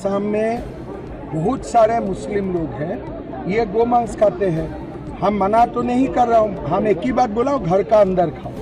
असम में बहुत सारे मुस्लिम लोग हैं, ये गोमांस खाते हैं। हम मना तो नहीं कर रहा हूँ, हम एक ही बात बोला हूँ, घर का अंदर खाओ,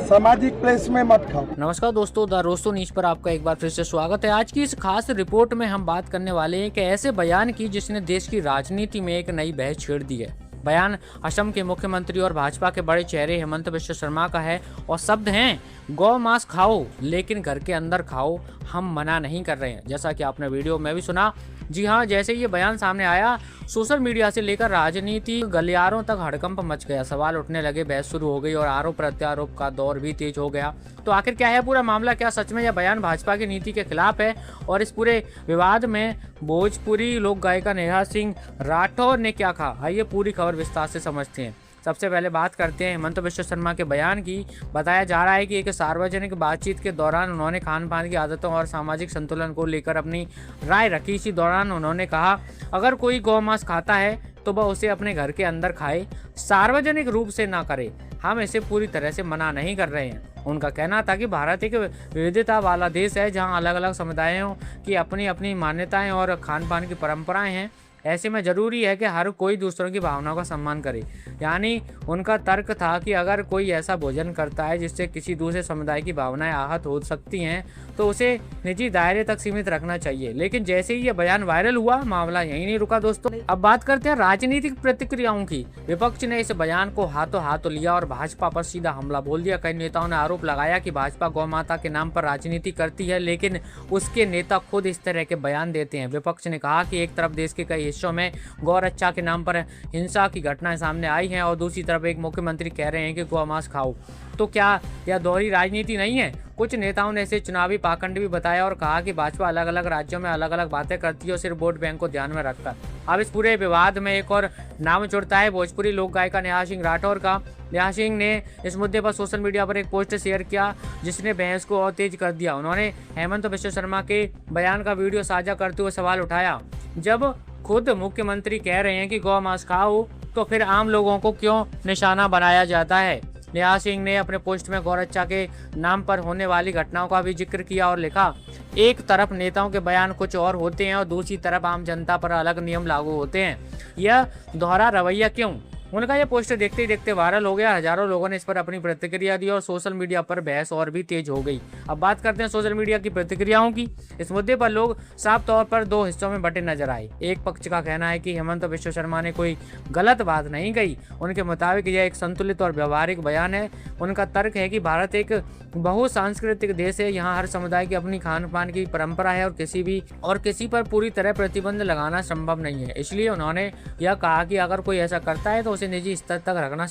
सामाजिक प्लेस में मत खाओ। नमस्कार दोस्तों, द रोस्टो न्यूज पर आपका एक बार फिर से स्वागत है। आज की इस खास रिपोर्ट में हम बात करने वाले हैं कि ऐसे बयान की जिसने देश की राजनीति में एक नई बहस छेड़ दी है। बयान असम के मुख्यमंत्री और भाजपा के बड़े चेहरे हेमंत बिश्व शर्मा का है और शब्द हैं गौ मांस खाओ लेकिन घर के अंदर खाओ, हम मना नहीं कर रहे हैं। जैसा कि आपने वीडियो में भी सुना, जी हाँ, जैसे ये बयान सामने आया, सोशल मीडिया से लेकर राजनीति गलियारों तक हड़कंप मच गया। सवाल उठने लगे, बहस शुरू हो गई और आरोप प्रत्यारोप का दौर भी तेज हो गया। तो आखिर क्या है पूरा मामला? क्या सच में यह बयान भाजपा की नीति के खिलाफ है? और इस पूरे विवाद में भोजपुरी लोक गायिका नेहा सिंह राठौर ने क्या कहा, आइए पूरी खबर विस्तार से समझते हैं। सबसे पहले बात करते हैं हेमंत बिश्व शर्मा के बयान की। बताया जा रहा है कि एक सार्वजनिक बातचीत के दौरान उन्होंने खान पान की आदतों और सामाजिक संतुलन को लेकर अपनी राय रखी। इसी दौरान उन्होंने कहा, अगर कोई गौ मांस खाता है तो वह उसे अपने घर के अंदर खाए, सार्वजनिक रूप से ना करे। हम इसे पूरी तरह से मना नहीं कर रहे हैं। उनका कहना था कि भारत एक विविधता वाला देश है जहां अलग अलग समुदायों की अपनी अपनी मान्यताएं और खान पान की परंपराएं हैं। ऐसे में जरूरी है कि हर कोई दूसरों की भावनाओं का सम्मान करे। यानी उनका तर्क था कि अगर कोई ऐसा भोजन करता है जिससे किसी दूसरे समुदाय की भावनाएं आहत हो सकती हैं तो उसे निजी दायरे तक सीमित रखना चाहिए। लेकिन जैसे ही ये बयान वायरल हुआ, मामला यहीं नहीं रुका दोस्तों। अब बात करते हैं राजनीतिक प्रतिक्रियाओं की। विपक्ष ने इस बयान को हाथों लिया और भाजपा पर सीधा हमला बोल दिया। कई नेताओं ने आरोप लगाया कि भाजपा गौ माता के नाम पर राजनीति करती है, लेकिन उसके नेता खुद इस तरह के बयान देते हैं। विपक्ष ने कहा कि एक तरफ देश के कई हिस्सों में गौ रक्षा के नाम पर हिंसा की घटनाएं सामने आई हैं और दूसरी तरफ एक मुख्यमंत्री कह रहे हैं कि गौ मांस खाओ। तो क्या यह दोहरी राजनीति नहीं है? कुछ नेताओं ने इसे चुनावी पाखंड भी बताया और कहा कि भाजपा अलग अलग राज्यों में अलग अलग बातें करती है और सिर्फ वोट बैंक को ध्यान में रखकर। अब इस पूरे विवाद में एक और नाम जुड़ता है भोजपुरी लोक गायिका नेहा सिंह राठौर का। नेहा सिंह ने इस मुद्दे पर सोशल मीडिया पर एक पोस्ट शेयर किया जिसने बहस को और तेज कर दिया। उन्होंने हेमंत बिश्व शर्मा के बयान का वीडियो साझा करते हुए सवाल उठाया, जब खुद मुख्यमंत्री कह रहे हैं कि गौ मांस खाओ तो फिर आम लोगों को क्यों निशाना बनाया जाता है? नेहा सिंह ने अपने पोस्ट में गौरक्षा के नाम पर होने वाली घटनाओं का भी जिक्र किया और लिखा, एक तरफ नेताओं के बयान कुछ और होते हैं और दूसरी तरफ आम जनता पर अलग नियम लागू होते हैं। यह दोहरा रवैया क्यों? उनका यह पोस्टर देखते ही देखते वायरल हो गया। हजारों लोगों ने इस पर अपनी प्रतिक्रिया दी और सोशल मीडिया पर बहस और भी तेज हो गई। अब बात करते हैं सोशल मीडिया की प्रतिक्रियाओं की। इस मुद्दे पर लोग साफ तौर पर दो हिस्सों में बंटे नजर आए। एक पक्ष का कहना है कि हेमंत बिश्व शर्मा ने कोई गलत बात नहीं कही। उनके मुताबिक यह एक संतुलित और व्यवहारिक बयान है। उनका तर्क है कि भारत एक बहुसांस्कृतिक देश है, यहाँ हर समुदाय की अपनी खान पान की परंपरा है और किसी पर पूरी तरह प्रतिबंध लगाना संभव नहीं है। इसलिए उन्होंने यह कहा कि अगर कोई ऐसा करता है तो उसे निजी स्तर तक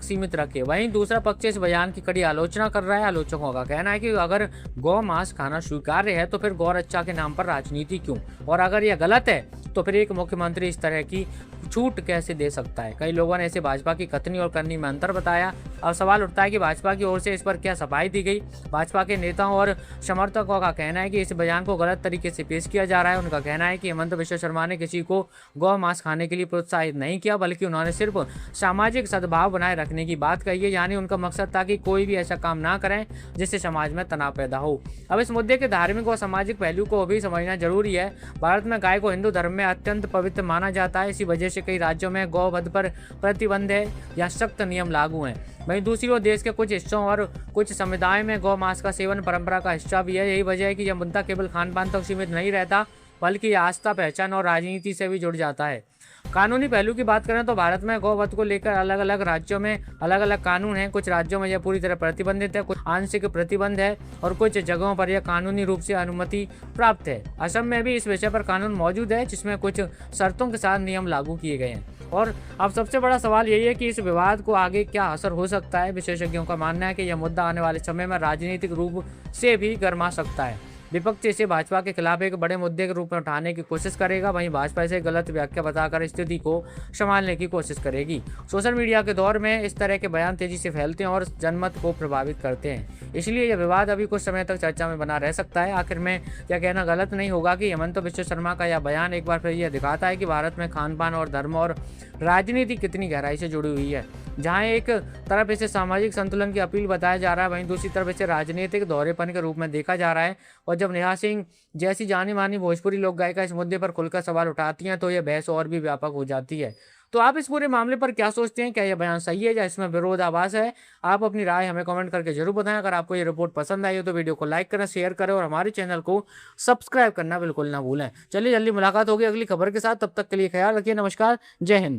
सीमित रखिए। वहीं दूसरा पक्ष इस बयान की कड़ी आलोचना कर रहा है। आलोचकों का कहना है कि अगर गौ मांस खाना स्वीकार्य है तो फिर गौ रक्षा के नाम पर राजनीति क्यों, और अगर यह गलत है तो फिर एक मुख्यमंत्री इस तरह की छूट कैसे दे सकता है? कई लोगों ने इसे भाजपा की कथनी और करनी में अंतर बताया। अब सवाल उठता है कि भाजपा की ओर से इस पर क्या सफाई दी गई? भाजपा के नेताओं और समर्थकों का कहना है कि इस बयान को गलत तरीके से पेश किया जा रहा है। उनका कहना है कि हेमंत बिश्व शर्मा ने किसी को गौ मांस खाने के लिए प्रोत्साहित नहीं किया, बल्कि उन्होंने सिर्फ सामाजिक सद्भाव बनाए रखने की बात कही है। यानी उनका मकसद था कि कोई भी ऐसा काम ना करें जिससे समाज में तनाव पैदा हो। अब इस मुद्दे के धार्मिक और सामाजिक पहलू को भी समझना जरूरी है। भारत में गाय को हिंदू धर्म में अत्यंत पवित्र माना जाता है। इसी वजह से कई राज्यों में गौवध पर प्रतिबंध है या सख्त नियम लागू हैं। वहीं दूसरी ओर देश के कुछ हिस्सों और कुछ समुदायों में गौ मांस का सेवन परंपरा का हिस्सा भी है। यही वजह है कि यह मुद्दा केवल खान पान तक सीमित नहीं रहता, बल्कि आस्था, पहचान और राजनीति से भी जुड़ जाता है। कानूनी पहलू की बात करें तो भारत में गौवध को लेकर अलग अलग राज्यों में अलग अलग कानून हैं। कुछ राज्यों में यह पूरी तरह प्रतिबंधित है, कुछ आंशिक प्रतिबंध है और कुछ जगहों पर यह कानूनी रूप से अनुमति प्राप्त है। असम में भी इस विषय पर कानून मौजूद है जिसमें कुछ शर्तों के साथ नियम लागू किए गए हैं। और अब सबसे बड़ा सवाल यही है कि इस विवाद को आगे क्या असर हो सकता है। विशेषज्ञों का मानना है कि यह मुद्दा आने वाले समय में राजनीतिक रूप से भी गर्मा सकता है। विपक्ष इसे भाजपा के खिलाफ एक बड़े मुद्दे के रूप में उठाने की कोशिश करेगा, वहीं भाजपा इसे गलत व्याख्या बताकर स्थिति को संभालने की कोशिश करेगी। सोशल मीडिया के दौर में इस तरह के बयान तेजी से फैलते हैं और जनमत को प्रभावित करते हैं। इसलिए यह विवाद अभी कुछ समय तक चर्चा में बना रह सकता है। आखिर में यह कहना गलत नहीं होगा कि हेमंत बिश्व शर्मा का यह बयान एक बार फिर यह दिखाता है कि भारत में खान पान और धर्म और राजनीति कितनी गहराई से जुड़ी हुई है। जहां एक तरफ इसे सामाजिक संतुलन की अपील बताया जा रहा है, वहीं दूसरी तरफ इसे राजनीतिक दोहरेपन के रूप में देखा जा रहा है। और जब नेहा सिंह जैसी जानी मानी भोजपुरी लोक गायिका इस मुद्दे पर खुलकर सवाल उठाती हैं तो यह बहस और भी व्यापक हो जाती है। तो आप इस पूरे मामले पर क्या सोचते हैं? क्या यह बयान सही है या इसमें विरोधाभास है? आप अपनी राय हमें कमेंट करके जरूर बताएं। अगर आपको ये रिपोर्ट पसंद आई हो तो वीडियो को लाइक करें, शेयर करें और हमारे चैनल को सब्सक्राइब करना बिल्कुल ना भूलें। चलिए जल्दी मुलाकात होगी अगली खबर के साथ, तब तक के लिए ख्याल रखिए। नमस्कार, जय हिंद।